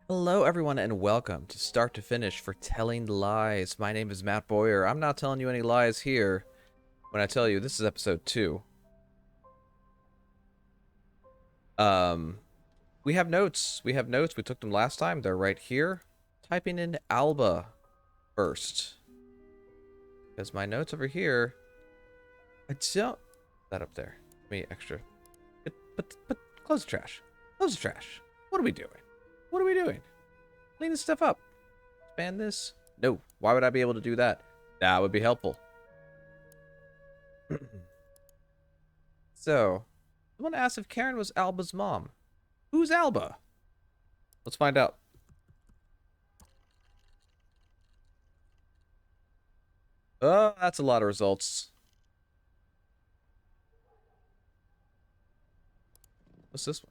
Hello, everyone, and welcome to Start to Finish for Telling Lies. My name is Matt Bowyer. I'm not telling you any lies here when I tell you this is episode 2. Um, we have notes. We have notes. We took them last time. They're right here. Typing in Alba first. Because my notes over here, I don't... That up there. Give me extra. But close the trash. Close the trash. What are we doing? What are we doing? Clean this stuff up. Expand this? No. Why would I be able to do that? That would be helpful. So, someone asked if Karen was Alba's mom. Who's Alba? Let's find out. Oh, that's a lot of results. What's this one?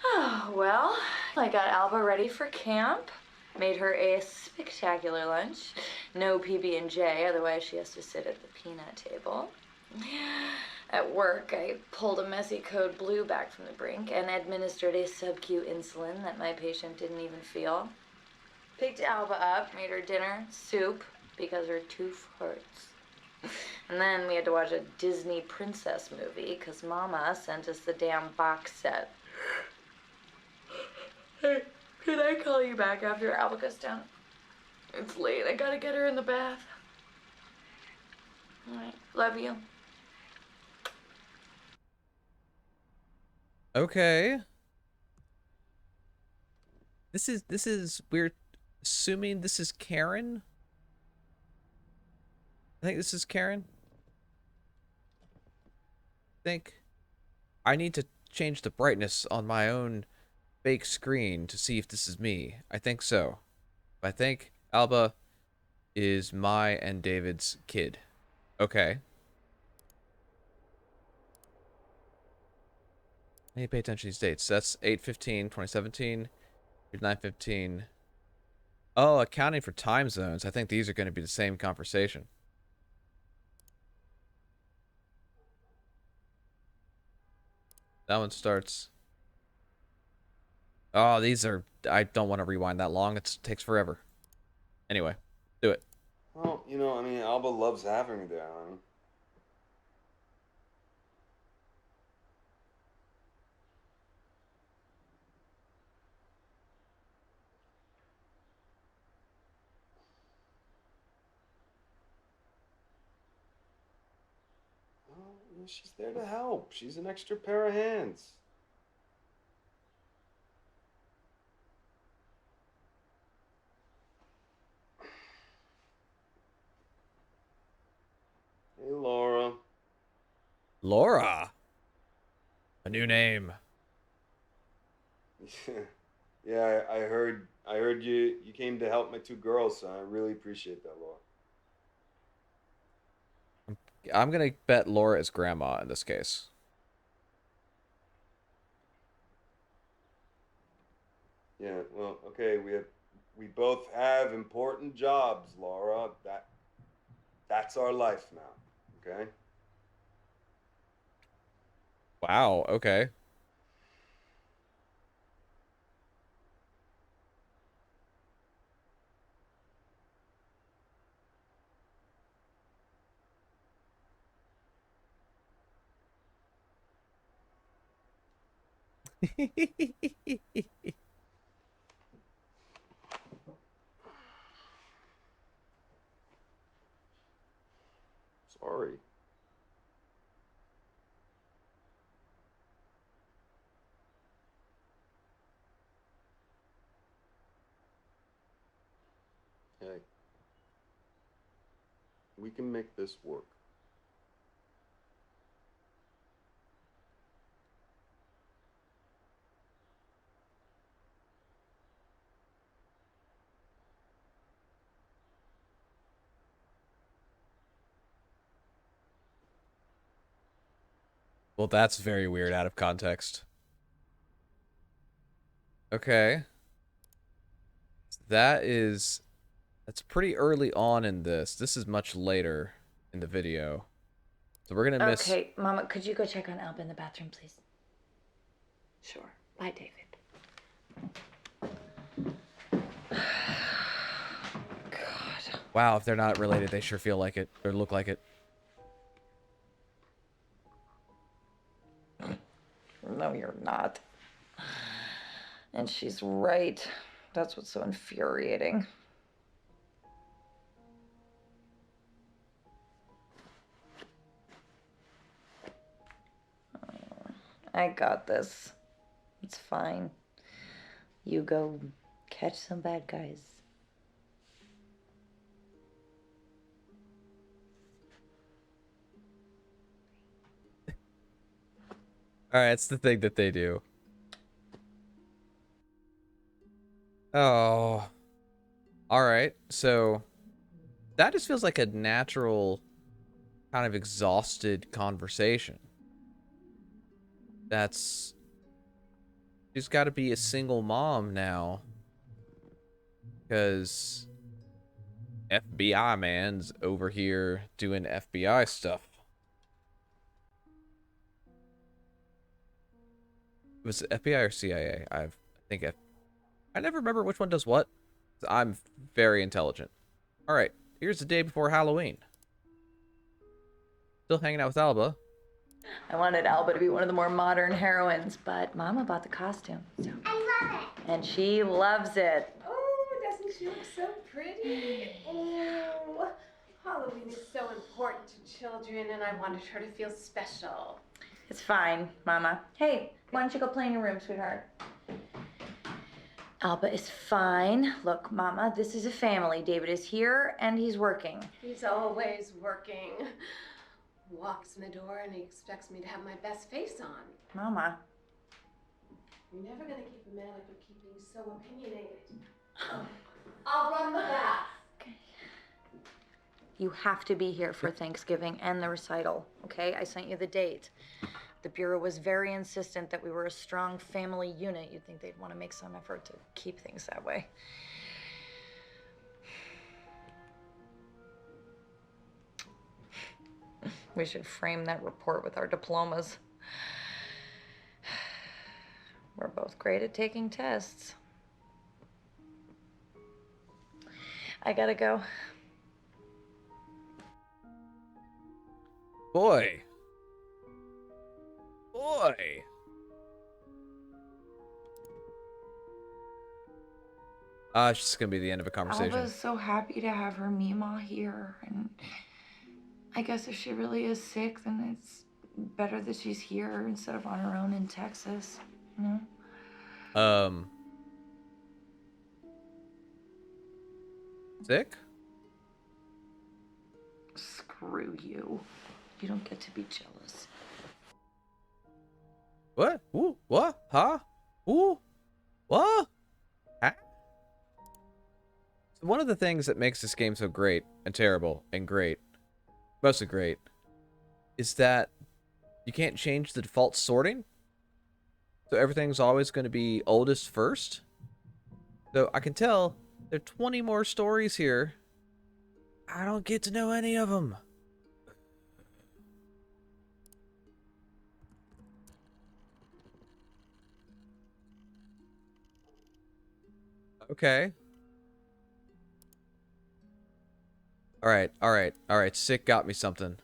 Oh, well, I got Alba ready for camp. Made her a spectacular lunch. No PB&J, otherwise she has to sit at the peanut table. At work, I pulled a messy code blue back from the brink and administered a sub-Q insulin that my patient didn't even feel. Picked Alba up, made her dinner, soup, because her tooth hurts. And then we had to watch a Disney princess movie because Mama sent us the damn box set. Hey, can I call you back after Alba goes down? It's late. I gotta get her in the bath. All right. Love you. Okay. This is we're assuming this is Karen. I think this is Karen. I think I need to change the brightness on my own fake screen to see if this is me. I think so. I think Alba is my and David's kid. Okay. I need to pay attention to these dates. That's 8/15/2017. 9/15. Oh, accounting for time zones. I think these are going to be the same conversation. That one starts. Oh, these are. I don't want to rewind that long. It takes forever. Anyway, do it. Well, I mean, Alba loves having me there, honey. Well, she's there to help. She's an extra pair of hands. Hey, Laura. Laura. A new name. Yeah, I heard you came to help my two girls, so I really appreciate that, Laura. I'm going to bet Laura is grandma in this case. Yeah, well, okay, we both have important jobs, Laura. That's our life now, okay? Wow. Okay. Sorry. Hey, we can make this work. Well, that's very weird out of context. Okay. That is That's pretty early on in this. This is much later in the video. So we're gonna miss. Okay, Mama, could you go check on Alba in the bathroom, please? Sure. Bye, David. God. Wow, if they're not related, they sure feel like it, or look like it. No, you're not. And she's right. That's what's so infuriating. I got this. It's fine. You go catch some bad guys. Alright, it's the thing that they do. Oh. Alright, so that just feels like a natural, kind of exhausted conversation. She's got to be a single mom now. Because FBI man's over here doing FBI stuff. Was it FBI or CIA? I think I never remember which one does what. I'm very intelligent. Alright, here's the day before Halloween. Still hanging out with Alba. I wanted Alba to be one of the more modern heroines, but Mama bought the costume. So. I love it. And she loves it. Oh, doesn't she look so pretty? Oh, Halloween is so important to children, and I wanted her to feel special. It's fine, Mama. Hey, why don't you go play in your room, sweetheart? Alba is fine. Look, Mama, this is a family. David is here, and he's working. He's always working. Walks in the door, and he expects me to have my best face on. Mama. You're never gonna keep a man like you're keeping so opinionated. I'll run the bath. Okay. You have to be here for Thanksgiving and the recital, okay? I sent you the date. The Bureau was very insistent that we were a strong family unit. You'd think they'd want to make some effort to keep things that way. We should frame that report with our diplomas. We're both great at taking tests. I gotta go. Boy. It's just gonna be the end of a conversation. Alba's so happy to have her Mima here, and I guess if she really is sick, then it's better that she's here instead of on her own in Texas, you know? Sick? Screw you. You don't get to be jealous. What? Ooh, what? Huh? Ooh, what? Huh? So one of the things that makes this game so great and terrible and great, mostly great, is that you can't change the default sorting. So everything's always going to be oldest first. So I can tell there are 20 more stories here. I don't get to know any of them. Okay. Alright. Sick got me something.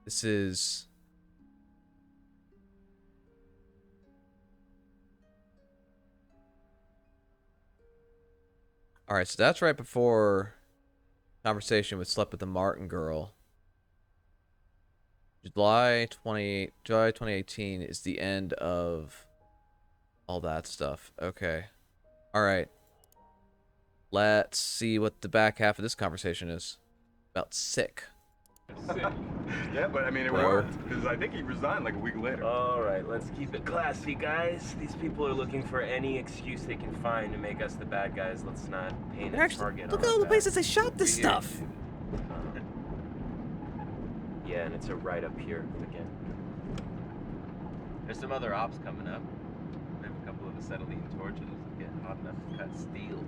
This is... Alright, so that's right before conversation with slept with the Martin girl. July 2018 is the end of all that stuff. Okay. Alright. Let's see what the back half of this conversation is. About sick. Sick. Yeah, but I mean, it worked, because I think he resigned like a week later. All right, let's keep it classy, guys. These people are looking for any excuse they can find to make us the bad guys. Let's not paint a target. Look at all the places they shot this stuff. Yeah, and it's a right up here again. There's some other ops coming up. We have a couple of acetylene torches that get hot enough to cut steel.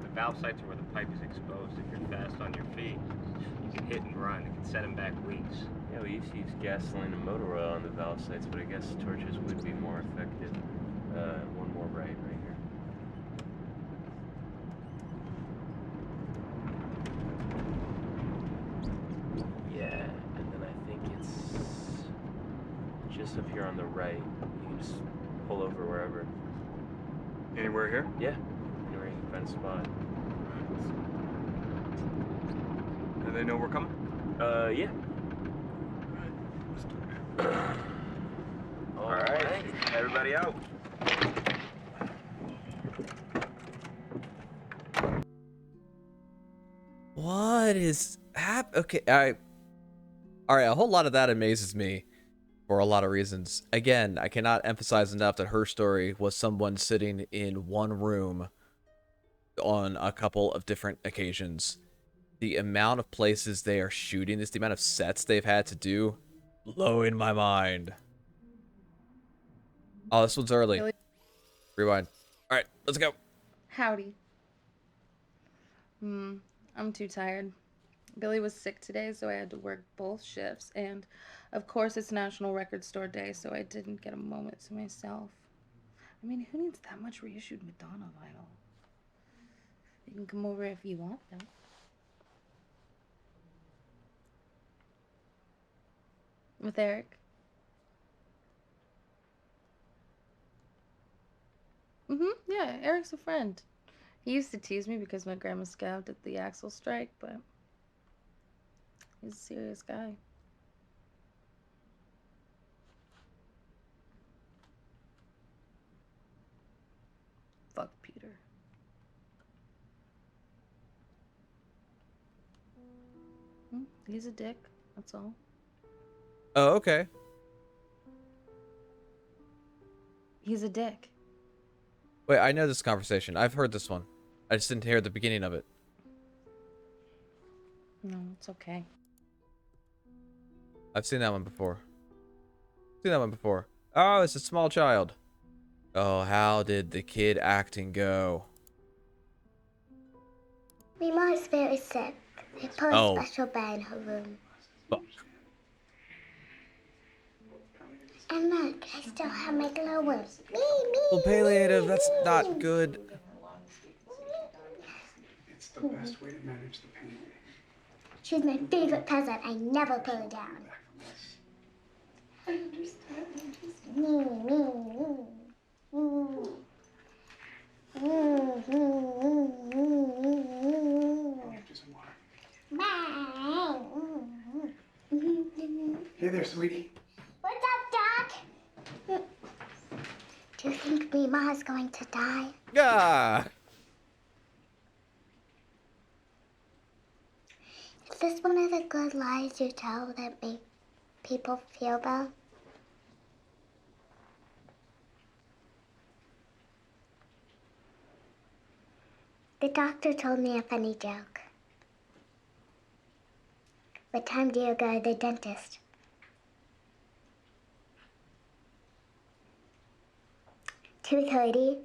The valve sites are where the pipe is exposed. If you're fast on your feet, you can hit and run. It can set them back weeks. Yeah, we used to use gasoline and motor oil on the valve sites, but I guess torches would be more more effective. One more right here. Yeah, and then I think it's just up here on the right. You can just pull over wherever. Anywhere here? Yeah, anywhere you can find a spot. Do they know we're coming? Yeah. All right, everybody out. What is Okay, all right. A whole lot of that amazes me for a lot of reasons. Again, I cannot emphasize enough that her story was someone sitting in one room on a couple of different occasions. The amount of places they are shooting this, the amount of sets they've had to do, blowing my mind. Oh, this one's early. Really? Rewind. All right, let's go. Howdy. I'm too tired. Billy was sick today, so I had to work both shifts. And, of course, it's National Record Store Day, so I didn't get a moment to myself. I mean, who needs that much reissued Madonna vinyl? You can come over if you want, though. With Eric. Yeah, Eric's a friend. He used to tease me because my grandma scabbed at the Axel strike, but he's a serious guy. Fuck Peter. He's a dick, that's all. Oh, okay. He's a dick. Wait, I know this conversation. I've heard this one. I just didn't hear the beginning of it. No, it's okay. I've seen that one before. Oh, it's a small child. Oh, how did the kid acting go? Mima's very sick. They put a special bed in her room. Fuck. And look, I still have my glow worms. Me. Well, palliative, that's not good. It's the best way to manage the pain. She's my favorite peasant. I never put her down. I understand. Hey there, sweetie. What's up, Doc? Do you think Mima is going to die? Ah! Is this one of the good lies you tell that make people feel bad? The doctor told me a funny joke. What time do you go to the dentist? 2:30.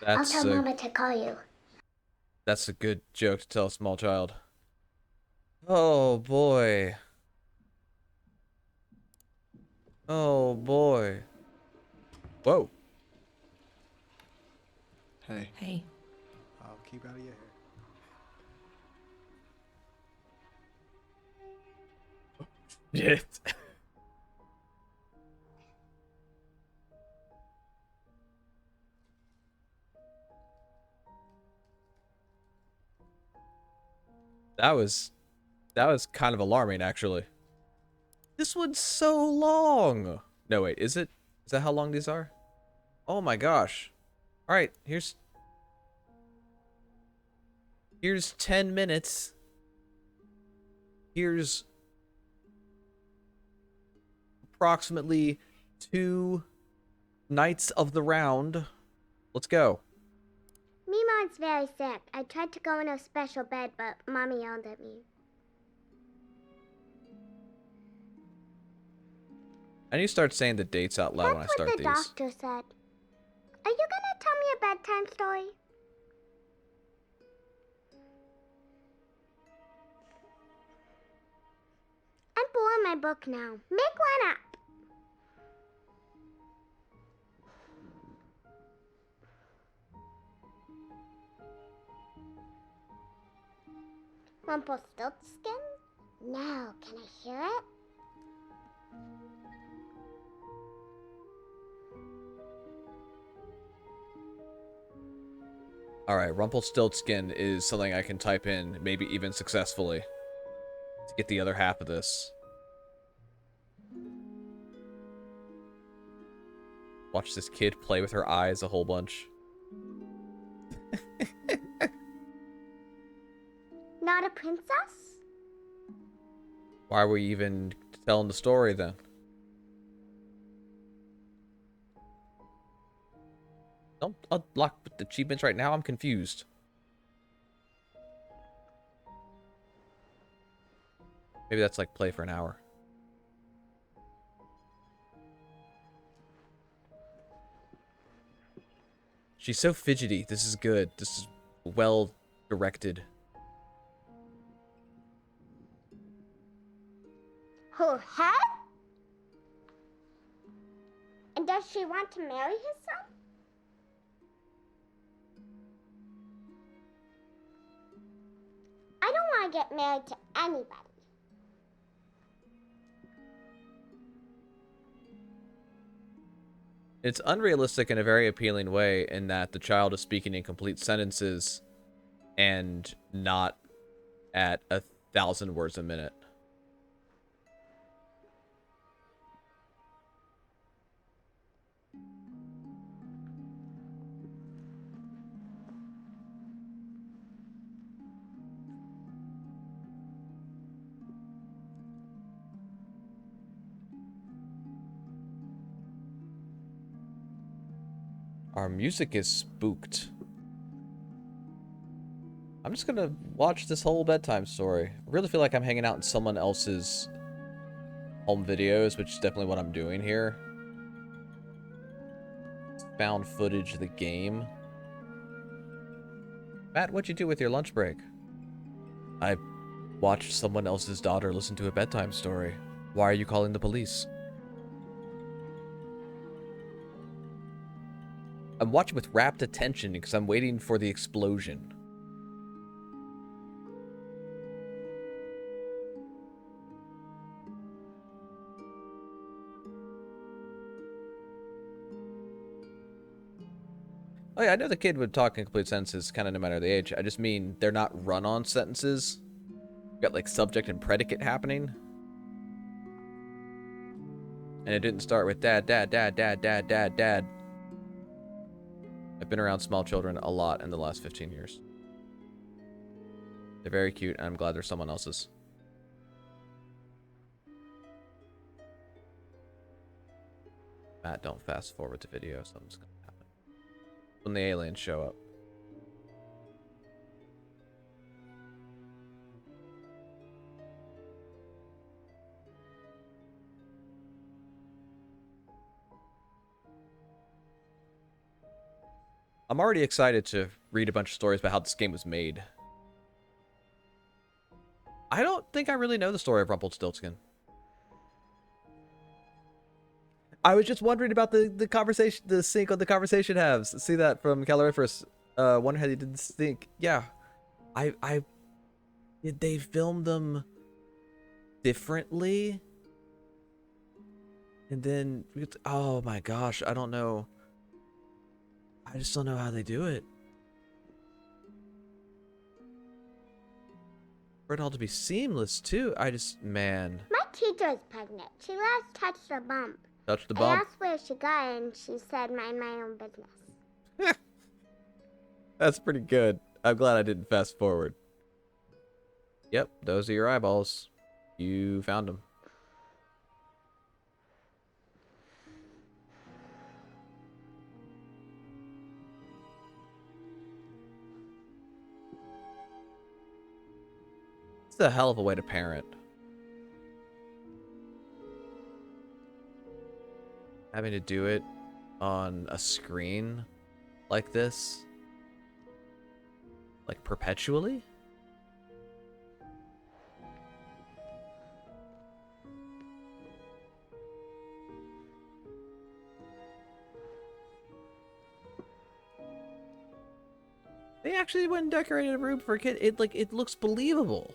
I'll tell Mama to call you. That's a good joke to tell a small child. Oh boy. Oh boy. Whoa. Hey. Hey. I'll keep out of your hair. Shit. That was kind of alarming, actually. This one's so long. No, wait, is it? Is that how long these are? Oh my gosh. All right, here's 10 minutes. Here's approximately 2 nights of the round. Let's go. Mima's very sick. I tried to go in a special bed, but Mommy yelled at me. I need to start saying the dates out loud when I start That's what the these. doctor said. Are you gonna tell me a bedtime story? I'm bored in my book now. Make one up. Rumpelstiltskin? No, can I hear it? Alright, Rumpelstiltskin is something I can type in, maybe even successfully, to get the other half of this. Watch this kid play with her eyes a whole bunch. Not a princess? Why are we even telling the story then? Don't unlock the achievements right now. I'm confused. Maybe that's like play for an hour. She's so fidgety. This is good. This is well directed. Her head? And does she want to marry his son? I don't want to get married to anybody. It's unrealistic in a very appealing way in that the child is speaking in complete sentences and not at 1,000 words a minute. Our music is spooked. I'm just gonna watch this whole bedtime story. I really feel like I'm hanging out in someone else's home videos, which is definitely what I'm doing here. Found footage of the game. Matt, what'd you do with your lunch break? I watched someone else's daughter listen to a bedtime story. Why are you calling the police? I'm watching with rapt attention because I'm waiting for the explosion. Oh yeah, I know the kid would talk in complete sentences kind of no matter the age. I just mean they're not run-on sentences. You've got like subject and predicate happening. And it didn't start with dad, dad, dad, dad, dad, dad, dad. I've been around small children a lot in the last 15 years. They're very cute, and I'm glad they're someone else's. Matt, don't fast forward the video. Something's gonna happen. When the aliens show up. I'm already excited to read a bunch of stories about how this game was made. I don't think I really know the story of Rumpelstiltskin. I was just wondering about the conversation, the sync on the conversation halves. See that from Caloriferous. Wonder how they did the sync. Yeah, did they film them differently? And then, oh my gosh, I don't know. I just don't know how they do it. For it all to be seamless too. Man. My teacher is pregnant. She last touched a bump. Touch the I bump. asked where she got it, and she said, mind my own business. That's pretty good. I'm glad I didn't fast forward. Yep, those are your eyeballs. You found them. It's a hell of a way to parent. Having to do it on a screen like this, like perpetually? They actually went and decorated a room for a kid. It looks believable.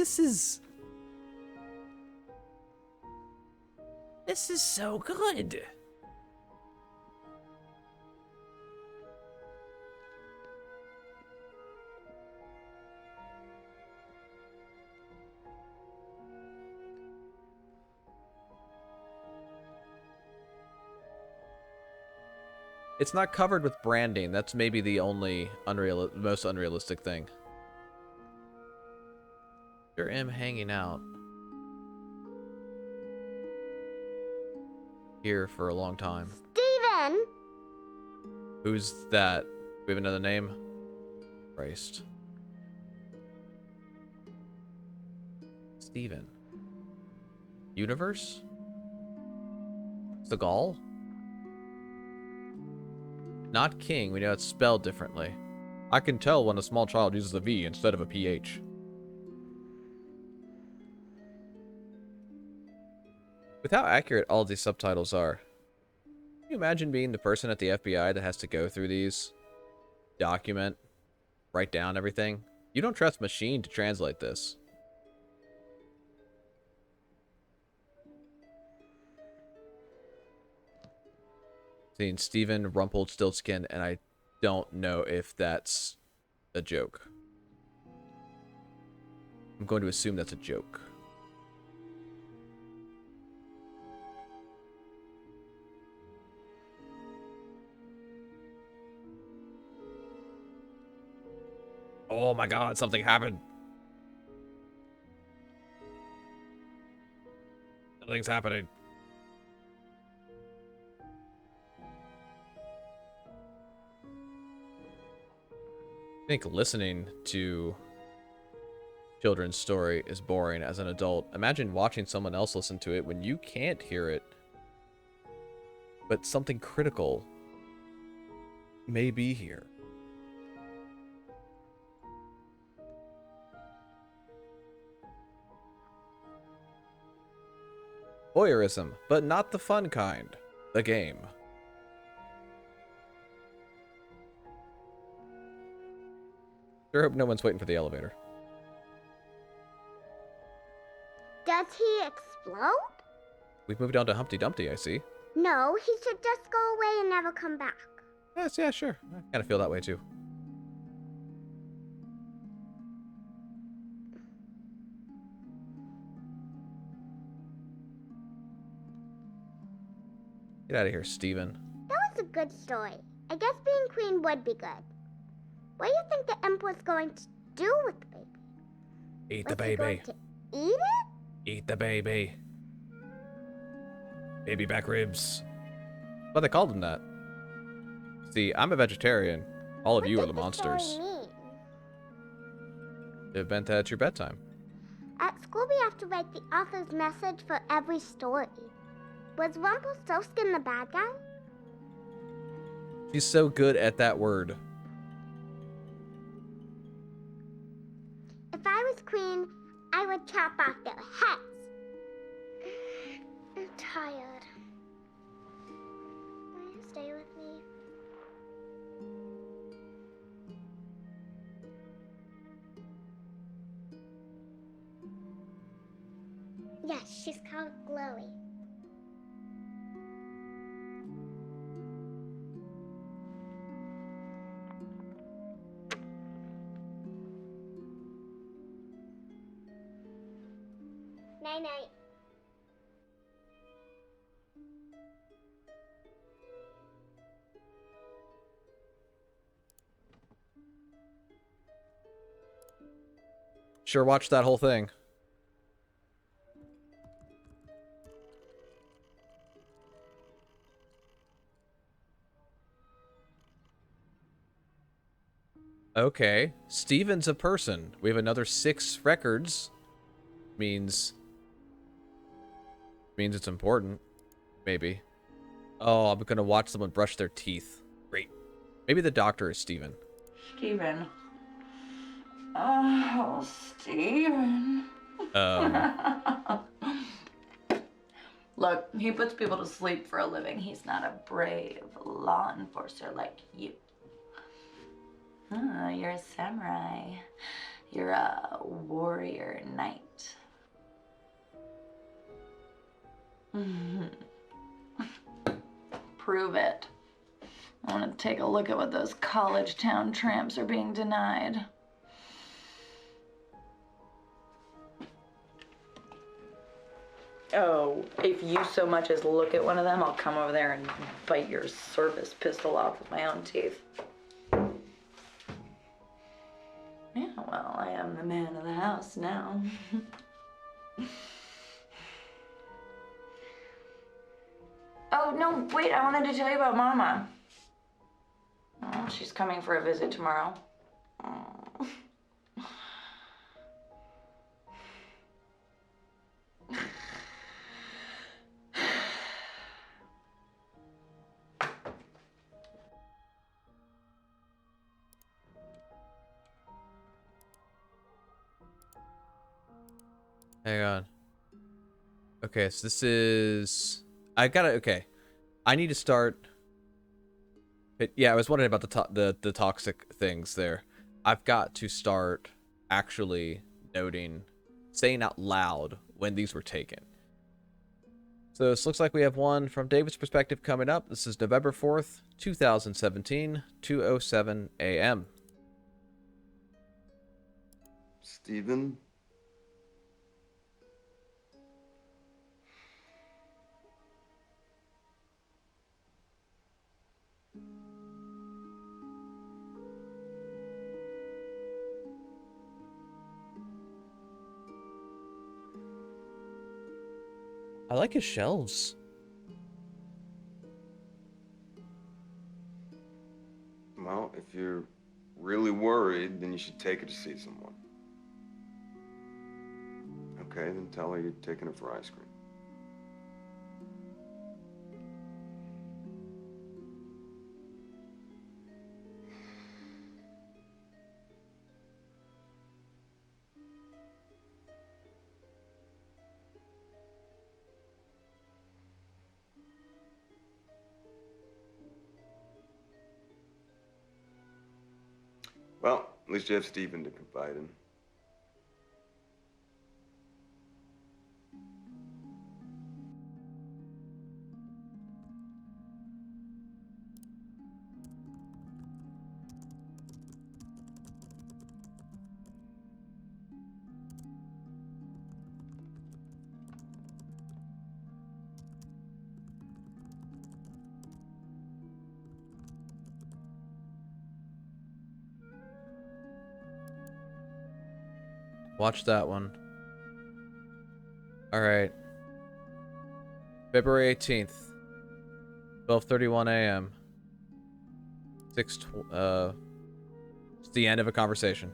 This is so good. It's not covered with branding. That's maybe the only most unrealistic thing. Sure am hanging out here for a long time. Steven! Who's that? Do we have another name? Christ. Steven. Universe? Seagal? Not king. We know it's spelled differently. I can tell when a small child uses a V instead of a PH. With how accurate all of these subtitles are, can you imagine being the person at the FBI that has to go through these, document, write down everything? You don't trust machine to translate this. Seeing Steven Rumpelstiltskin, and I don't know if that's a joke. I'm going to assume that's a joke. Oh my god, something happened. Something's happening. I think listening to children's story is boring as an adult. Imagine watching someone else listen to it when you can't hear it, but something critical may be here. Voyeurism, but not the fun kind. The game. Sure hope no one's waiting for the elevator. Does he explode? We've moved on to Humpty Dumpty, I see. No, he should just go away and never come back. Yes, yeah, sure. I kind of feel that way too. Get out of here, Steven. That was a good story. I guess being queen would be good. What do you think the emperor's going to do with the baby? Eat the Was he baby. going to eat it? Eat the baby. Baby back ribs. Well, they called him that. See, I'm a vegetarian. All of you are the monsters. They've been at your bedtime. At school, we have to write the author's message for every story. Was Rumpelstiltskin the bad guy? She's so good at that word. If I was queen, I would chop off their heads. I'm tired. Will you stay with me? Yes, she's called Chloe. Night-night. Sure watched that whole thing. Okay. Steven's a person. We have another 6 records. Means it's important. Maybe. Oh, I'm gonna watch someone brush their teeth. Great. Maybe the doctor is Steven. Steven. Oh, Steven. Look, he puts people to sleep for a living. He's not a brave law enforcer like you. Oh, you're a samurai. You're a warrior knight. Prove it. I want to take a look at what those college town tramps are being denied. Oh, if you so much as look at one of them, I'll come over there and bite your service pistol off with my own teeth. Yeah, well, I am the man of the house now. Oh, no, wait, I wanted to tell you about Mama. Oh, she's coming for a visit tomorrow. Oh. Hang on. Okay, so this is... Okay. I need to start... Yeah, I was wondering about the toxic things there. I've got to start actually noting, saying out loud when these were taken. So this looks like we have one from David's perspective coming up. This is November 4th, 2017, 2:07 a.m. Stephen? I like his shelves. Well, if you're really worried, then you should take her to see someone. Okay, then tell her you're taking her for ice cream. Well, at least you have Stephen to confide in. Watch that one. All right. February 18th, 12:31 a.m. It's the end of a conversation.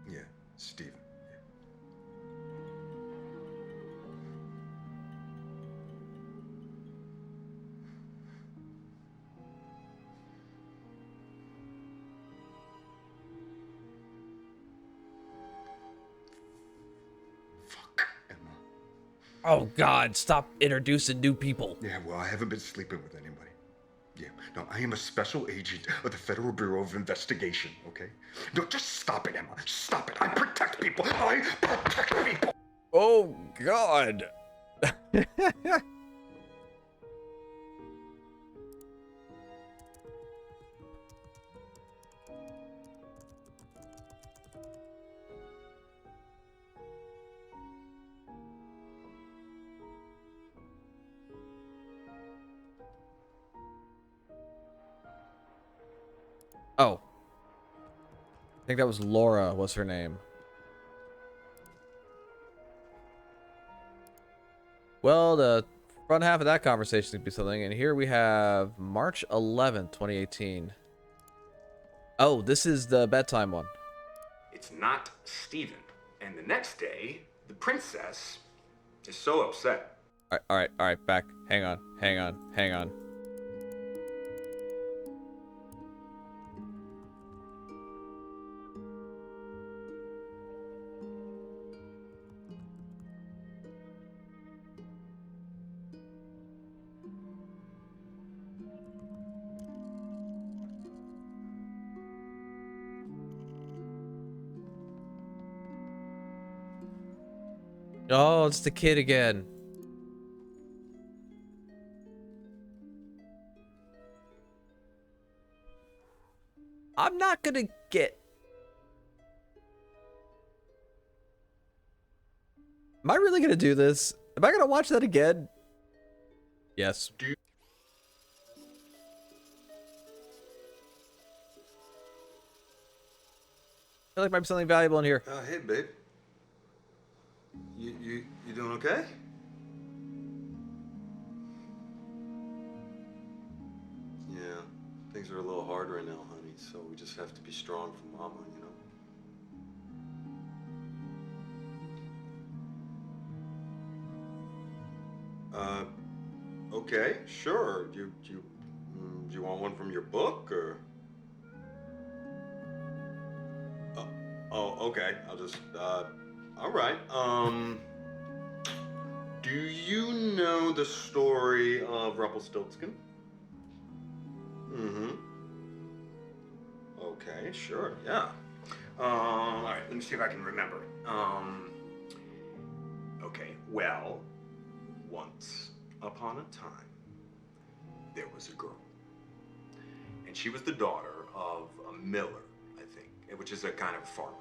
Yeah, Stephen. Fuck, Emma. Oh God, stop introducing new people. Yeah, well, I haven't been sleeping with anybody. Yeah, no, I am a special agent of the Federal Bureau of Investigation, okay? No, just stop it, Emma. Stop it. I protect people. I protect people. Oh God. Oh. I think that was Laura, was her name. Well, the front half of that conversation could be something, and here we have March 11th, 2018. Oh, this is the bedtime one. It's not Stephen. And the next day, the princess is so upset. All right, back. Hang on. Oh, it's the kid again. I'm not gonna get... Am I really gonna do this? Am I gonna watch that again? Yes. I feel like there might be something valuable in here. Hey, babe. You doing okay? Yeah, things are a little hard right now, honey, so we just have to be strong for Mama, you know? Okay, sure. Do you want one from your book, or? Oh, okay. I'll just, all right. Do you know the story of Rumpelstiltskin? Mm-hmm. Okay, sure, yeah. All right, let me see if I can remember it. Okay, well, once upon a time, there was a girl. And she was the daughter of a miller, I think, which is a kind of farmer.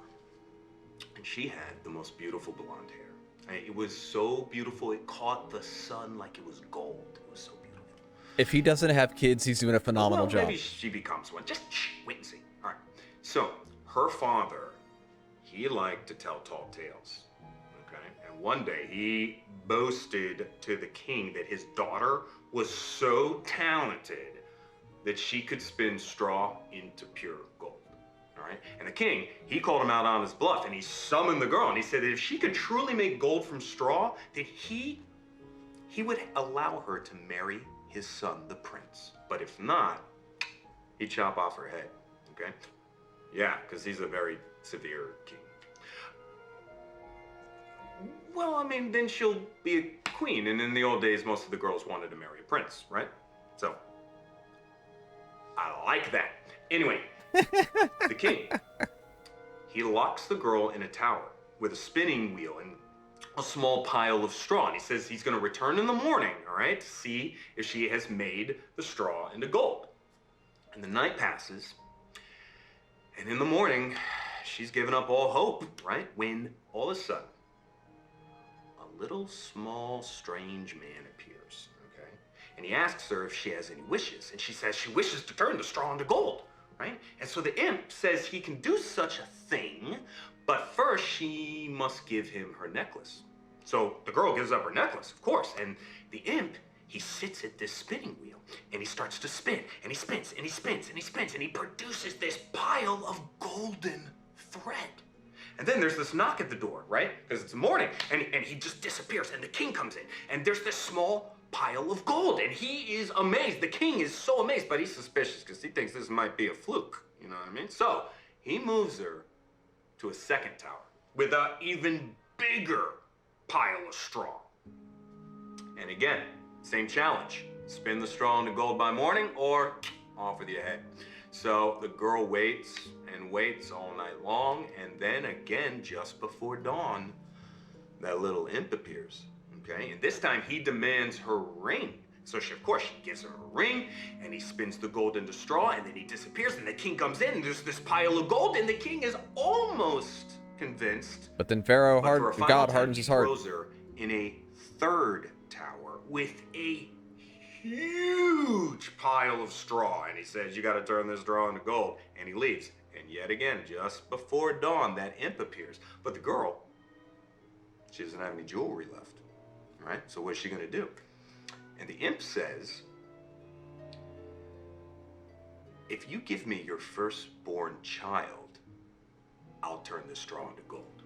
And she had the most beautiful blonde hair. It was so beautiful, it caught the sun like it was gold. It was so beautiful. If he doesn't have kids, he's doing a phenomenal job. Maybe she becomes one. Just wait and see. All right. So, her father, he liked to tell tall tales. Okay? And one day, he boasted to the king that his daughter was so talented that she could spin straw into pure gold. All right? And the king, he called him out on his bluff, and he summoned the girl, and he said that if she could truly make gold from straw, that he would allow her to marry his son, the prince. But if not, he'd chop off her head, okay? Yeah, because he's a very severe king. Well, I mean, then she'll be a queen, and in the old days, most of the girls wanted to marry a prince, right? So, I like that. Anyway, the king, he locks the girl in a tower with a spinning wheel and a small pile of straw. And he says he's going to return in the morning, all right, to see if she has made the straw into gold. And the night passes, and in the morning, she's given up all hope, right? When all of a sudden, a little small strange man appears, okay? And he asks her if she has any wishes, and she says she wishes to turn the straw into gold, right? And so the imp says he can do such a thing, but first she must give him her necklace. So the girl gives up her necklace, of course, and the imp, he sits at this spinning wheel, and he starts to spin, and he spins, and he spins, and he spins, and he produces this pile of golden thread. And then there's this knock at the door, right? Because it's morning, and he just disappears, and the king comes in, and there's this small pile of gold, and he is amazed. The king is so amazed, but he's suspicious because he thinks this might be a fluke, you know what I mean? So he moves her to a second tower with an even bigger pile of straw. And again, same challenge. Spin the straw into gold by morning or off with your head. So the girl waits and waits all night long, and then again, just before dawn, that little imp appears, okay? And this time he demands her ring. So she, of course, she gives him a ring, and he spins the gold into straw, and then he disappears, and the king comes in, and there's this pile of gold, and the king is almost convinced. But then Pharaoh, God He hardens his heart. throws her in a third tower with a huge pile of straw, and he says, you got to turn this straw into gold, and he leaves. And yet again, just before dawn, that imp appears. But the girl, she doesn't have any jewelry left, right? So what's she gonna do? And the imp says, if you give me your firstborn child, I'll turn this straw into gold.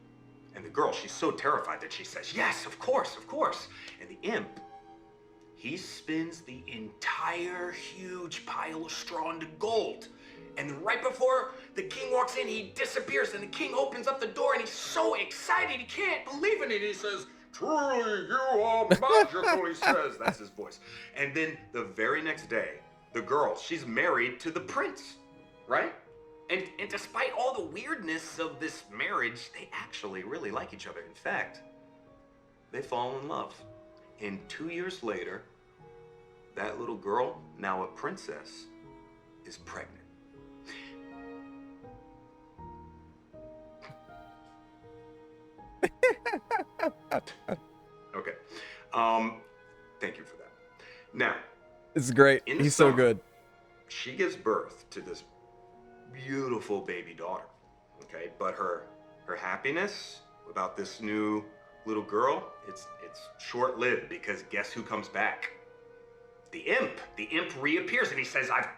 And the girl, she's so terrified that she says, yes, of course, of course. And the imp, he spins the entire huge pile of straw into gold. And right before the king walks in, he disappears, and the king opens up the door, and he's so excited, he can't believe it. He says, truly, you are magical, he says. That's his voice. And then the very next day, the girl, she's married to the prince, right? And despite all the weirdness of this marriage, they actually really like each other. In fact, they fall in love. And 2 years later, that little girl, now a princess, is pregnant. Okay. Thank you for that. Now, It's great. in the He's so summer, good. she gives birth to this beautiful baby daughter. Okay, but her happiness about this new little girl, it's short-lived, because guess who comes back? The imp. The imp reappears and he says, I've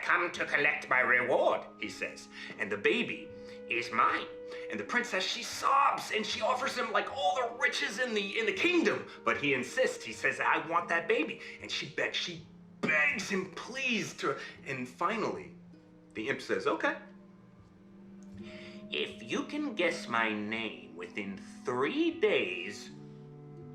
come to collect my reward, he says. And the baby is mine. And the princess, she sobs and she offers him like all the riches in the kingdom. But he insists. He says, I want that baby. And she begs him, please, to. And finally, the imp says, okay. If you can guess my name within 3 days,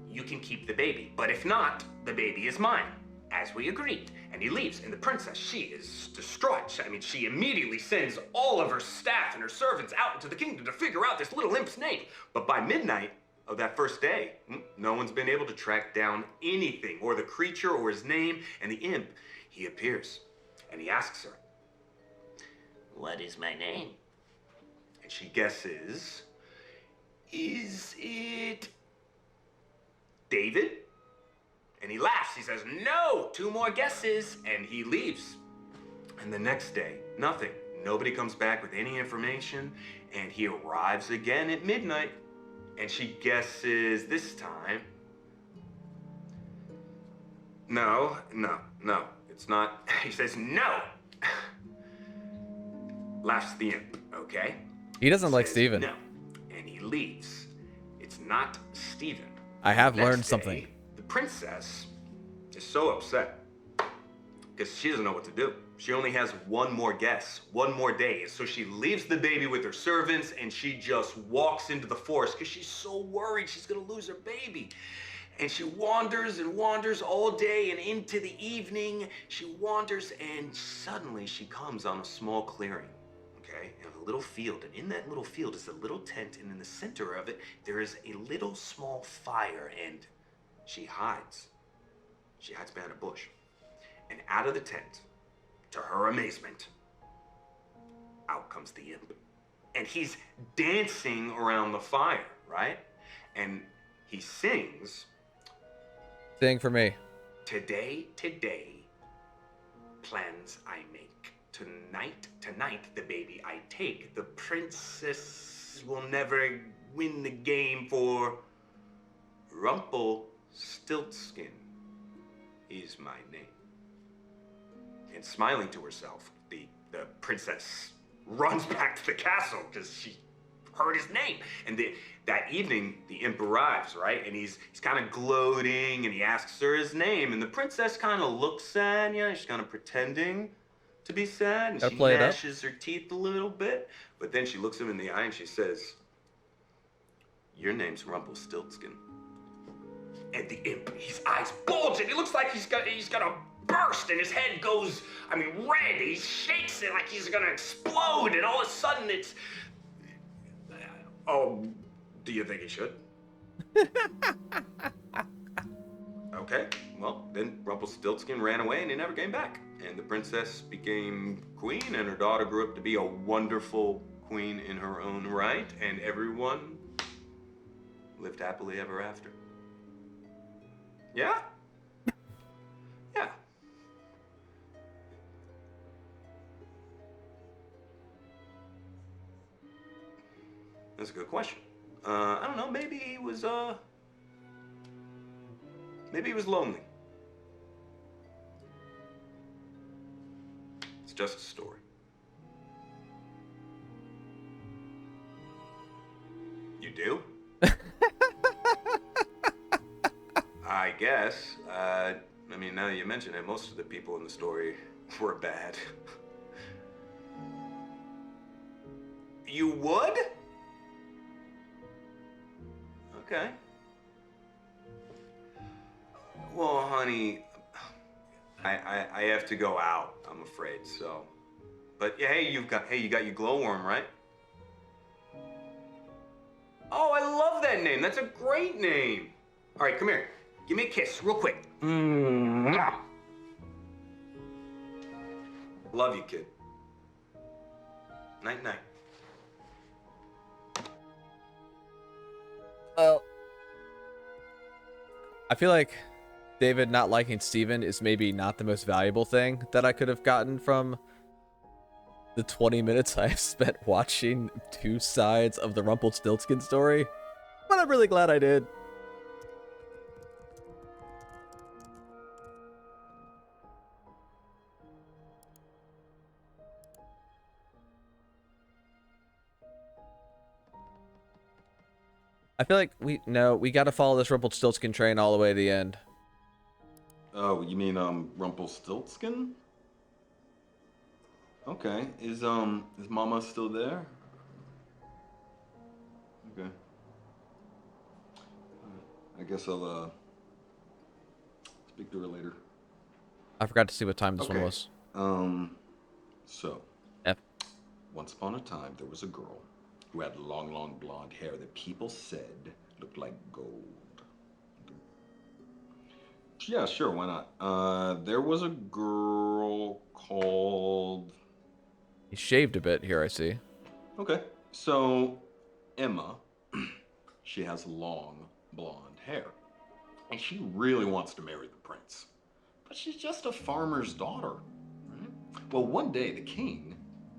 you can keep the baby. But if not, the baby is mine, as we agreed. And he leaves. And the princess, she is distraught. I mean, she immediately sends all of her staff and her servants out into the kingdom to figure out this little imp's name. But by midnight of that first day, no one's been able to track down anything, or the creature, or his name. And the imp, he appears. And he asks her, what is my name? And she guesses, is it David? And he laughs. He says, no, 2 more guesses. And he leaves. And the next day, nothing. Nobody comes back with any information. And he arrives again at midnight. And she guesses this time, no, it's not. He says, no. Laughs the imp, okay? He doesn't like Says Steven. no. And he leaves. It's not Steven. I have Next learned day, something. The princess is so upset because she doesn't know what to do. She only has 1 more guess, 1 more day. So she leaves the baby with her servants and she just walks into the forest because she's so worried she's gonna lose her baby. And she wanders and wanders all day, and into the evening, she wanders, and suddenly she comes on a small clearing, okay? And a little field, and in that little field is a little tent, and in the center of it, there is a little small fire, and she hides. She hides behind a bush. And out of the tent, to her amazement, out comes the imp. And he's dancing around the fire, right? And he sings, Sing for me. today, plans I make. Tonight, the baby I take. The princess will never win the game, for Rumpelstiltskin is my name. And smiling to herself, the princess runs back to the castle because she heard his name. And that evening, the imp arrives, right? And he's kind of gloating, and he asks her his name. And the princess kind of looks sad, she's kind of pretending to be sad. And Gotta she play it up. gnashes her teeth a little bit. But then she looks him in the eye and she says, your name's Rumpelstiltskin. And the imp, his eyes bulge, and he looks like he's gonna burst, and his head goes, red. He shakes it like he's gonna explode, and all of a sudden it's, oh, do you think he should? Okay, well, then Rumpelstiltskin ran away and he never came back. And the princess became queen, and her daughter grew up to be a wonderful queen in her own right, and everyone lived happily ever after. Yeah? Yeah. That's a good question. I don't know, maybe he was lonely. It's just a story. You do? I guess. Now that you mention it, most of the people in the story were bad. You would? Okay. Well, honey, I have to go out, I'm afraid, so. But yeah, you got your glowworm, right? Oh, I love that name. That's a great name. All right, come here. Give me a kiss, real quick. Mwah. Love you, kid. Night, night. Well, I feel like David not liking Steven is maybe not the most valuable thing that I could have gotten from the 20 minutes I've spent watching two sides of the Rumpelstiltskin story. But I'm really glad I did. I feel like we got to follow this Rumpelstiltskin train all the way to the end. Oh, you mean Rumpelstiltskin? Okay. Is Mama still there? Okay. I guess I'll speak to her later. I forgot to see what time this one was. So F. Once upon a time, there was a girl who had long, long blonde hair that people said looked like gold. Yeah, sure, why not? There was a girl called... He shaved a bit here, I see. Okay, so Emma, she has long blonde hair, and she really wants to marry the prince. But she's just a farmer's daughter, right? Well, one day the king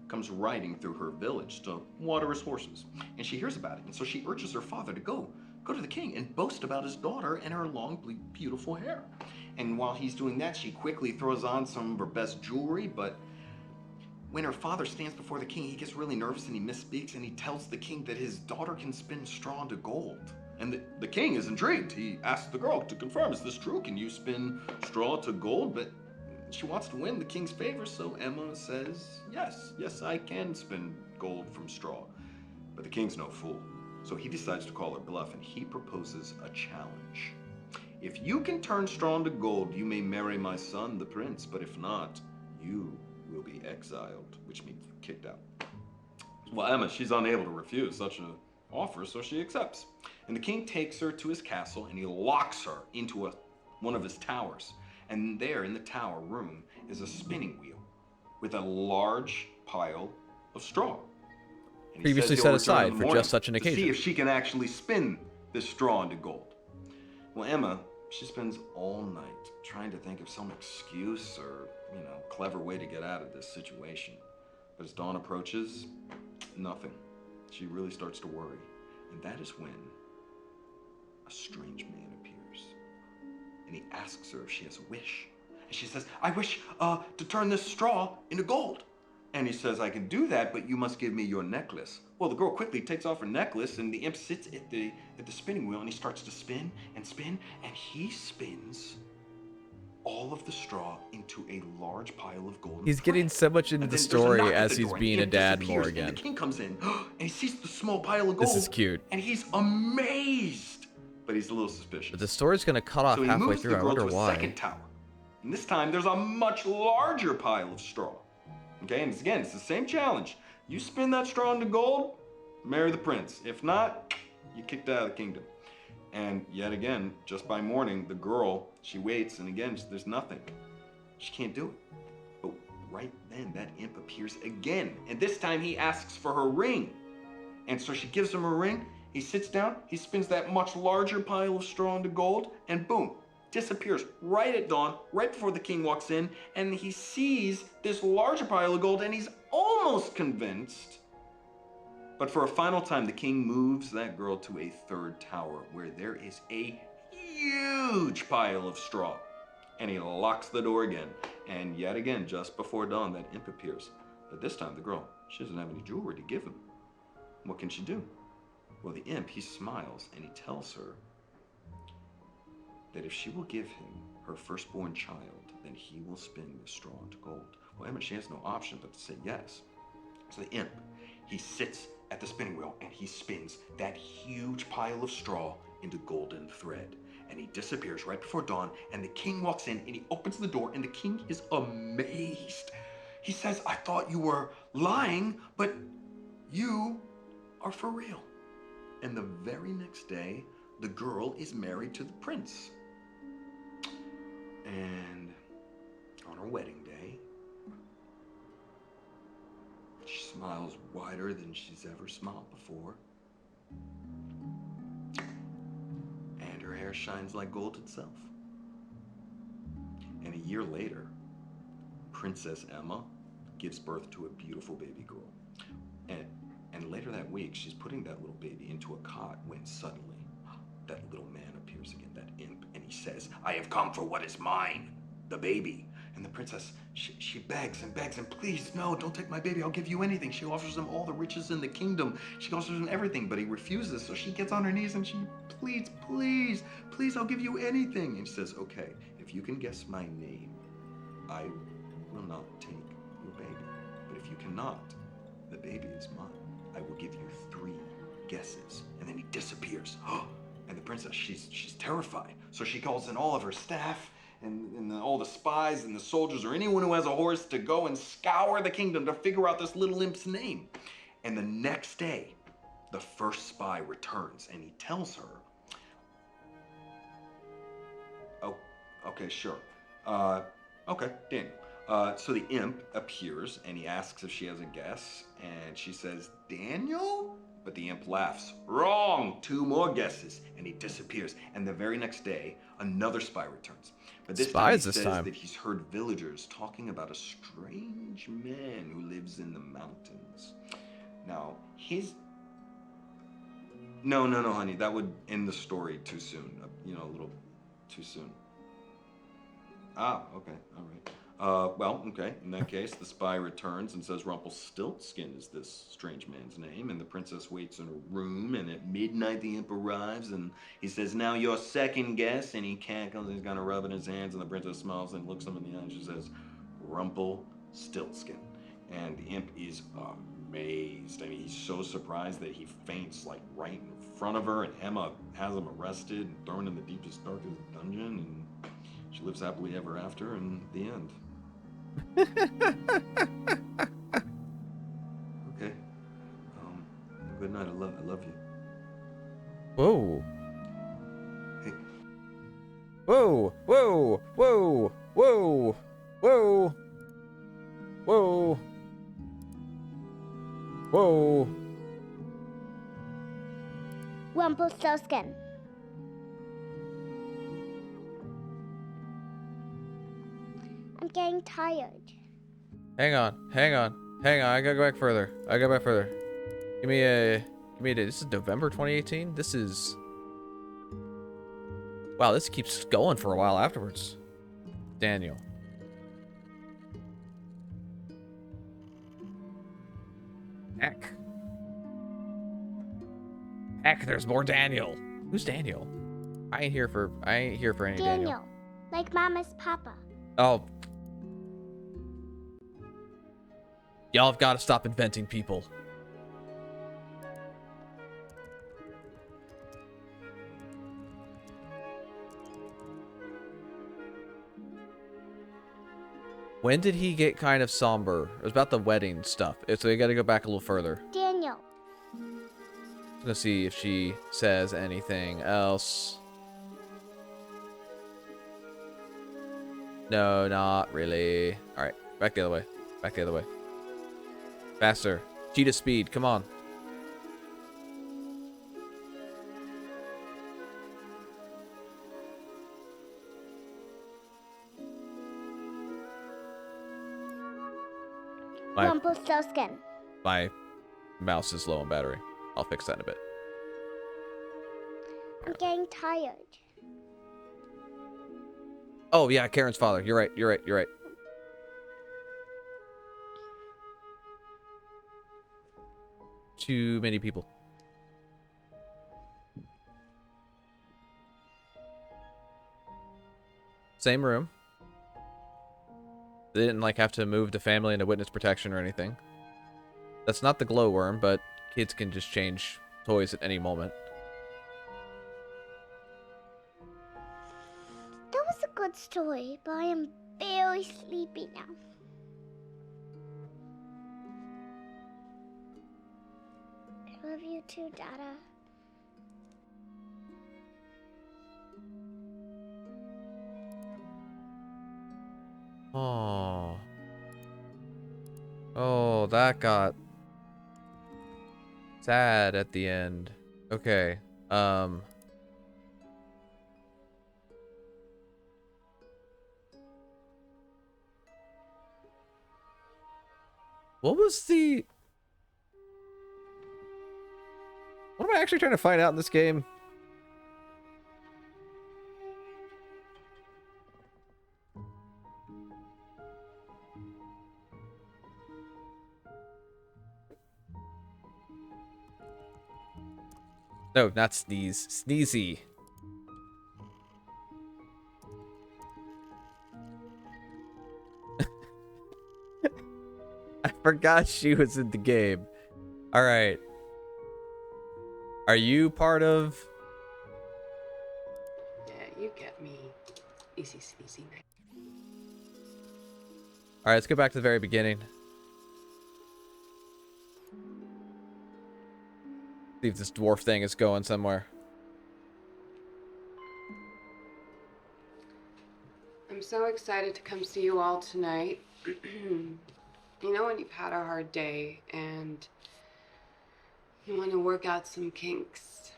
comes riding through her village to water his horses, and she hears about it, and so she urges her father to go to the king and boast about his daughter and her long, beautiful hair. And while he's doing that, she quickly throws on some of her best jewelry, but when her father stands before the king, he gets really nervous and he misspeaks, and he tells the king that his daughter can spin straw into gold. And the king is intrigued. He asks the girl to confirm, is this true? Can you spin straw to gold? But she wants to win the king's favor, so Emma says, yes, I can spin gold from straw. But the king's no fool. So he decides to call her bluff, and he proposes a challenge. If you can turn straw into gold, you may marry my son, the prince. But if not, you will be exiled, which means kicked out. Well, Emma, she's unable to refuse such an offer, so she accepts. And the king takes her to his castle, and he locks her into one of his towers. And there in the tower room is a spinning wheel with a large pile of straw. And he Previously says set he'll aside return in the for just morning such an to occasion. see if she can actually spin this straw into gold. Well, Emma, she spends all night trying to think of some excuse or, clever way to get out of this situation. But as dawn approaches, nothing. She really starts to worry. And that is when a strange man appears. And he asks her if she has a wish. And she says, I wish to turn this straw into gold. And he says, I can do that, but you must give me your necklace. Well, the girl quickly takes off her necklace, and the imp sits at the spinning wheel, and he starts to spin, and he spins all of the straw into a large pile of golden He's getting so much into the story as he's being a dad more again. And the king comes in, and he sees the small pile of gold. This is cute. And he's amazed, but he's a little suspicious. But the story's gonna cut off So he halfway moves through. the I girl wonder to a why. second tower. And this time, there's a much larger pile of straw. Okay, and again, it's the same challenge. You spin that straw into gold, marry the prince. If not, you're kicked out of the kingdom. And yet again, just by morning, the girl, she waits, and again, there's nothing. She can't do it. But right then, that imp appears again. And this time, he asks for her ring. And so she gives him her ring. He sits down, he spins that much larger pile of straw into gold, and boom, disappears right at dawn, right before the king walks in, and he sees this larger pile of gold, and he's almost convinced. But for a final time, the king moves that girl to a third tower where there is a huge pile of straw. And he locks the door again. And yet again, just before dawn, that imp appears. But this time, the girl, she doesn't have any jewelry to give him. What can she do? Well, the imp, he smiles, and he tells her that if she will give him her firstborn child, then he will spin the straw into gold. Well, Emma, she has no option but to say yes. So the imp, he sits at the spinning wheel, and he spins that huge pile of straw into golden thread. And he disappears right before dawn, and the king walks in, and he opens the door, and the king is amazed. He says, I thought you were lying, but you are for real. And the very next day, the girl is married to the prince. And on her wedding day, she smiles wider than she's ever smiled before. And her hair shines like gold itself. And a year later, Princess Emma gives birth to a beautiful baby girl. And later that week, she's putting that little baby into a cot when suddenly that little man appears again, that imp, and he says, "I have come for what is mine, the baby." And the princess, she begs and begs and, "Please, no, don't take my baby. I'll give you anything." She offers him all the riches in the kingdom. She offers him everything, but he refuses. So she gets on her knees and she pleads, "Please, please, I'll give you anything." And she says, "Okay, if you can guess my name, I will not take your baby. But if you cannot, the baby is mine. I will give you 3 guesses." And then he disappears. And the princess, she's terrified. So she calls in all of her staff and all the spies and the soldiers or anyone who has a horse to go and scour the kingdom to figure out this little imp's name. And the next day, the first spy returns and he tells her, "Oh, okay, sure. Okay, Daniel." So the imp appears and he asks if she has a guess, and she says, "Daniel?" But the imp laughs. "Wrong! 2 more guesses." And he disappears. And the very next day, another spy returns. But this time he says that he's heard villagers talking about a strange man who lives in the mountains. Now, No, honey. That would end the story too soon. A little too soon. Ah, okay, all right. Well, okay, in that case, the spy returns and says Rumpelstiltskin is this strange man's name, and the princess waits in her room, and at midnight the imp arrives, and he says, "Now your second guess," and he cackles, he's gonna rub it in his hands, and the princess smiles and looks him in the eye, and she says, "Rumpelstiltskin." And the imp is amazed. I mean, he's so surprised that he faints, like, right in front of her, and Emma has him arrested and thrown in the deepest, darkest dungeon, and she lives happily ever after, and the end. Okay. Good night. I love you. Whoa. Hey. Whoa. Whoa. Whoa. Whoa. Whoa. Whoa. Whoa. Rumpelstiltskin. I'm getting tired. Hang on. I gotta go back further. Give me a day. This is November 2018. This is... Wow, this keeps going for a while afterwards. Daniel. Heck, there's more Daniel. Who's Daniel? I ain't here for any Daniel. Like Mama's papa. Oh. Y'all have got to stop inventing people. When did he get kind of somber? It was about the wedding stuff. So we got to go back a little further. Daniel. I'm gonna see if she says anything else. No, not really. All right, back the other way. Faster. Cheetah speed. Come on. Rumpelstiltskin. My mouse is low on battery. I'll fix that in a bit. I'm getting tired. Oh, yeah, Karen's father. You're right. Too many people. Same room. They didn't, like, have to move the family into witness protection or anything. That's not the glowworm, but kids can just change toys at any moment. That was a good story, but I am very sleepy now. I love you too, Dada. Oh. Oh, that got sad at the end. Okay. What was the... What am I actually trying to find out in this game? No, not sneeze. Sneezy. I forgot she was in the game. All right. Are you part of... Yeah, you get me. Easy, sneezy night. All right, let's go back to the very beginning. See if this dwarf thing is going somewhere. I'm so excited to come see you all tonight. You know when you've had a hard day and you want to work out some kinks?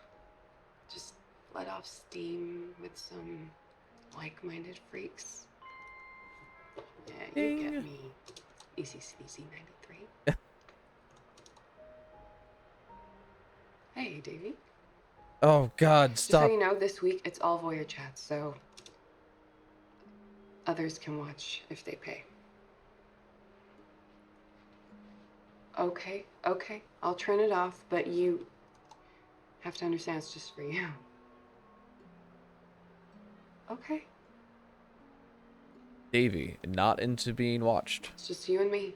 Just let off steam with some like-minded freaks. Yeah, you get me. Easy, sneezy 93. Hey, Davey. Oh, God, Just stop. so you know, this week it's all voyeur chats, so others can watch if they pay. Okay, I'll turn it off, but you have to understand it's just for you. Okay, Davey, not into being watched. it's just you and me.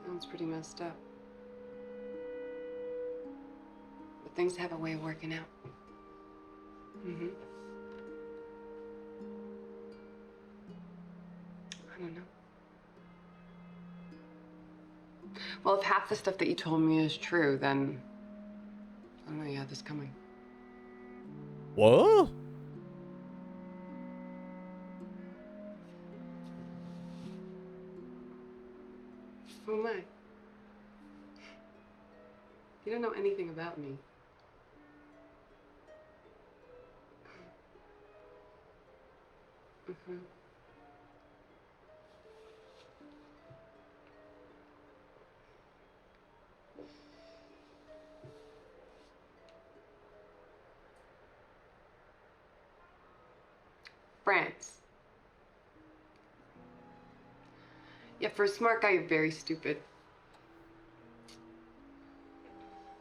Sounds pretty messed up. But things have a way of working out. Mm-hmm. I don't know. Well, if half the stuff that you told me is true, then I don't know you had this coming. What? Who am I? You don't know anything about me. Mm-hmm. France. Yeah, for a smart guy, you're very stupid.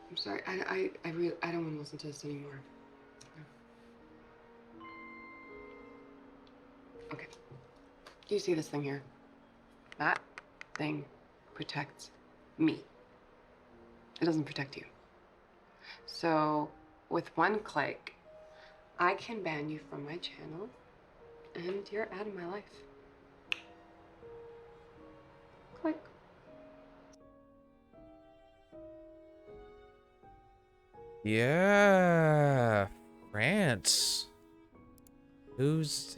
I'm sorry. I really, I don't want to listen to this anymore. Okay. Do you see this thing here? That thing protects me. It doesn't protect you. So, with one click, I can ban you from my channel, and you're out of my life. Click. Yeah. France. Who's...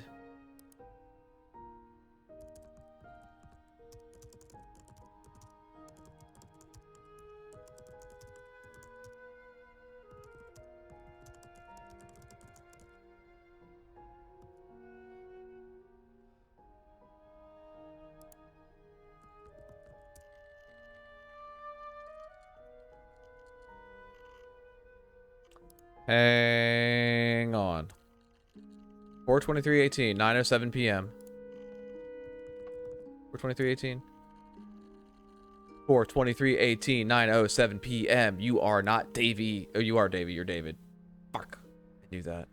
Hang on. 4:23:18, 9:07 p.m. 4:23:18. 4:23:18, 9:07 p.m. You are not Davey. Oh, you are Davey. You're David. Fuck. I knew that.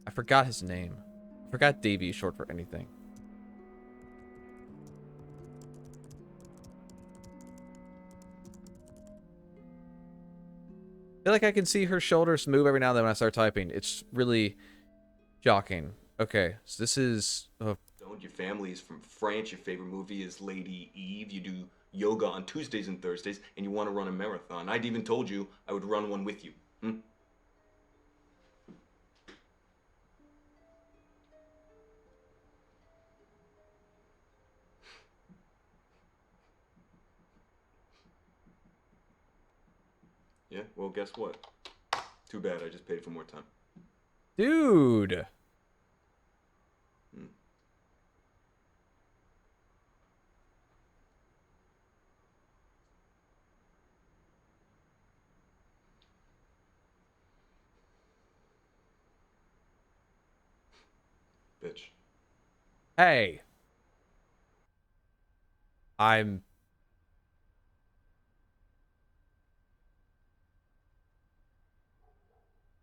I forgot his name. I forgot Davey is short for anything. I feel like I can see her shoulders move every now and then when I start typing. It's really shocking. Okay, so this is... Don't. Your family is from France. Your favorite movie is Lady Eve. You do yoga on Tuesdays and Thursdays, and you want to run a marathon. I'd even told you I would run one with you. Hmm? Yeah, well, guess what? Too bad, I just paid for more time. Dude! Hmm. Bitch. Hey!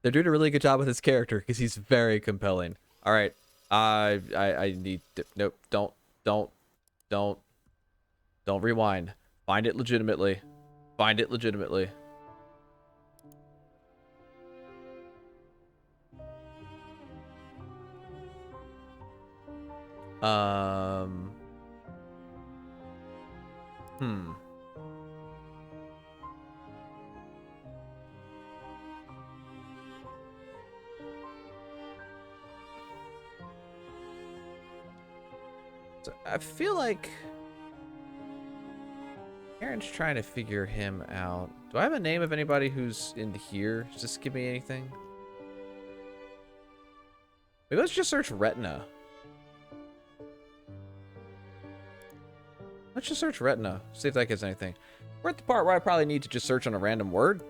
They're doing a really good job with his character because he's very compelling. All right, I need to, nope. Don't rewind. Find it legitimately. Find it legitimately. Hmm. So I feel like Aaron's trying to figure him out. Do I have a name of anybody who's in here? Does this give me anything? Maybe let's just search retina. Let's just search retina. See if that gets anything. We're at the part where I probably need to just search on a random word.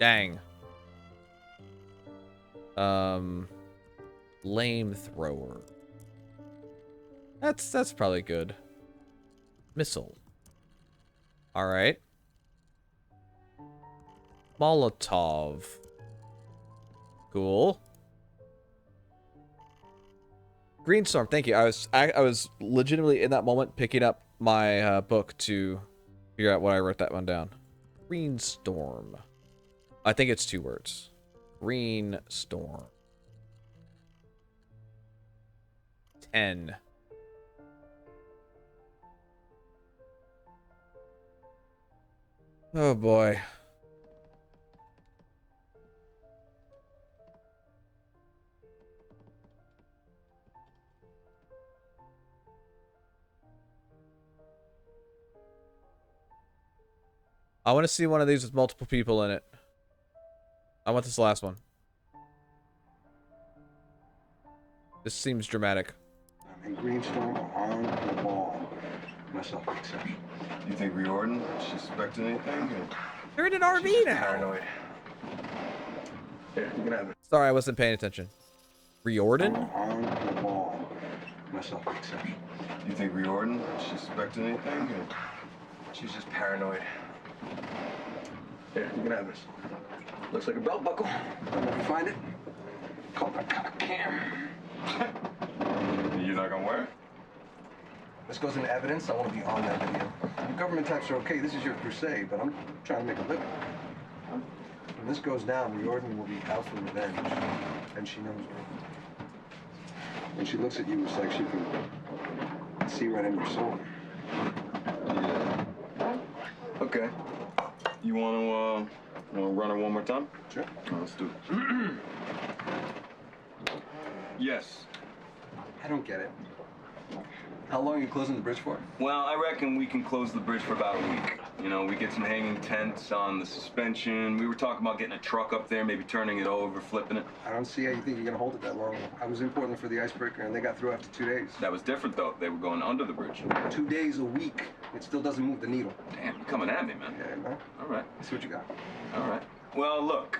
Dang. Flamethrower. That's probably good. Missile. All right. Molotov. Cool. Greenstorm, thank you. I was legitimately in that moment picking up my book to figure out what I wrote that one down. Greenstorm. I think it's 2 words. Greenstorm. 10. Oh boy. I want to see one of these with multiple people in it. I want this last one. This seems dramatic. I'm in Greenstorm on the ball. Myself an exception. You think Riordan suspected anything? They're in an RV now. Paranoid. Here, you can have it. Sorry, I wasn't paying attention. Riordan? On the ball. Myself an exception. You think Riordan suspected anything? She's just paranoid. Here, you can have this. Looks like a belt buckle. If you find it, call the cock cam. You're not gonna wear it? This goes into evidence. I want to be on that video. The government types are okay. This is your crusade, but I'm trying to make a living. When this goes down, Riordan will be out for revenge, and she knows it. When she looks at you, it's like she can see right in your soul. Yeah. Okay. You wanna run it one more time? Sure. Let's do it. Yes. I don't get it. How long are you closing the bridge for? Well, I reckon we can close the bridge for about a week. You know, we get some hanging tents on the suspension. We were talking about getting a truck up there, maybe turning it over, flipping it. I don't see how you think you're gonna hold it that long. I was in Portland for the icebreaker, and they got through after 2 days. That was different, though. They were going under the bridge. 2 days a week. It still doesn't move the needle. Damn, you're coming at me, man. Yeah, man. All right. Let's see what you got. All right. Well, look.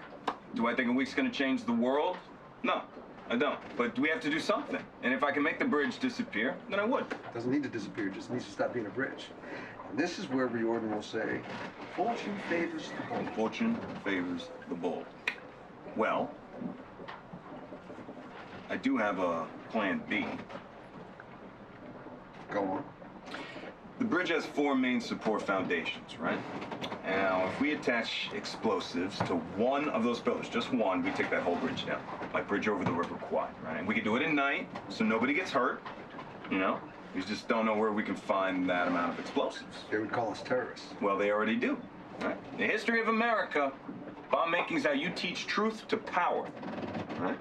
Do I think a week's gonna change the world? No, I don't. But we have to do something. And if I can make the bridge disappear, then I would. It doesn't need to disappear. It just needs to stop being a bridge. And this is where Riordan will say, fortune favors the bold. Fortune favors the bold. Well, I do have a plan B. Go on. The bridge has 4 main support foundations, right? Now, if we attach explosives to one of those pillars, just one, we take that whole bridge down. Like bridge over the River Kwai, right? And we can do it at night, so nobody gets hurt, you know? We just don't know where we can find that amount of explosives. They would call us terrorists. Well, they already do, right? The history of America, bomb making is how you teach truth to power, right?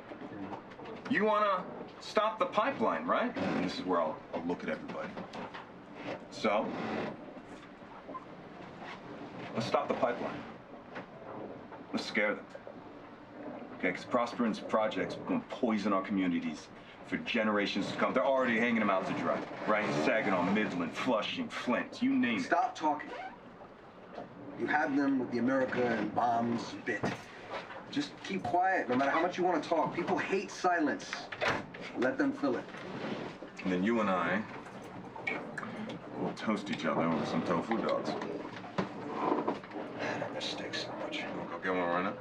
You want to stop the pipeline, right? And this is where I'll look at everybody. So, let's stop the pipeline. Let's scare them. Okay, because Prosperance projects are going to poison our communities for generations to come. They're already hanging them out to dry, right? Saginaw, Midland, Flushing, Flint, you name it. Stop talking. You had them with the America and bombs bit. Just keep quiet, no matter how much you want to talk. People hate silence. Let them fill it. And then you and I will toast each other with some tofu dogs. Man, I miss steaks so much. You wanna go get one right now?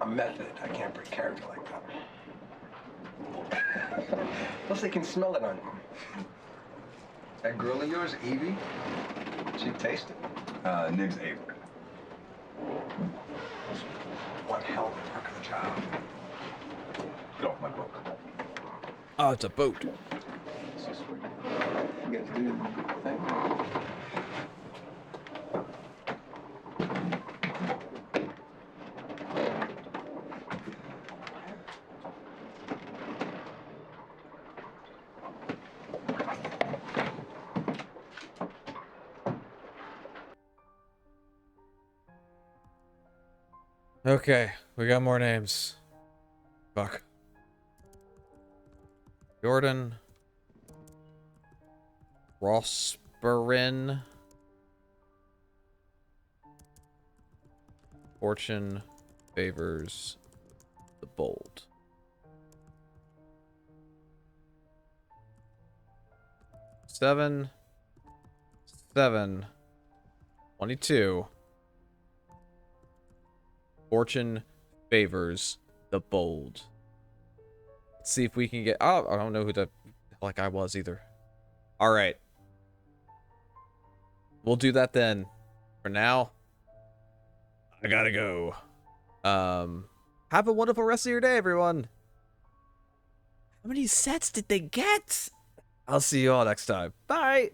A method. I can't break character like that. Plus, they can smell it on you. That girl of yours, Evie, she'd taste it. Name's Ava. One hell of a work of the job. Get off my boat. Oh, it's a boat. So sweet. You guys do the thing. Okay, we got more names. Fuck. Jordan. Rosperin. Fortune favors the bold. Seven. 22. Fortune favors the bold. Let's see if we can get... Oh, I don't know who the hell I was either. All right. We'll do that then. For now, I gotta go. Have a wonderful rest of your day, everyone. How many sets did they get? I'll see you all next time. Bye.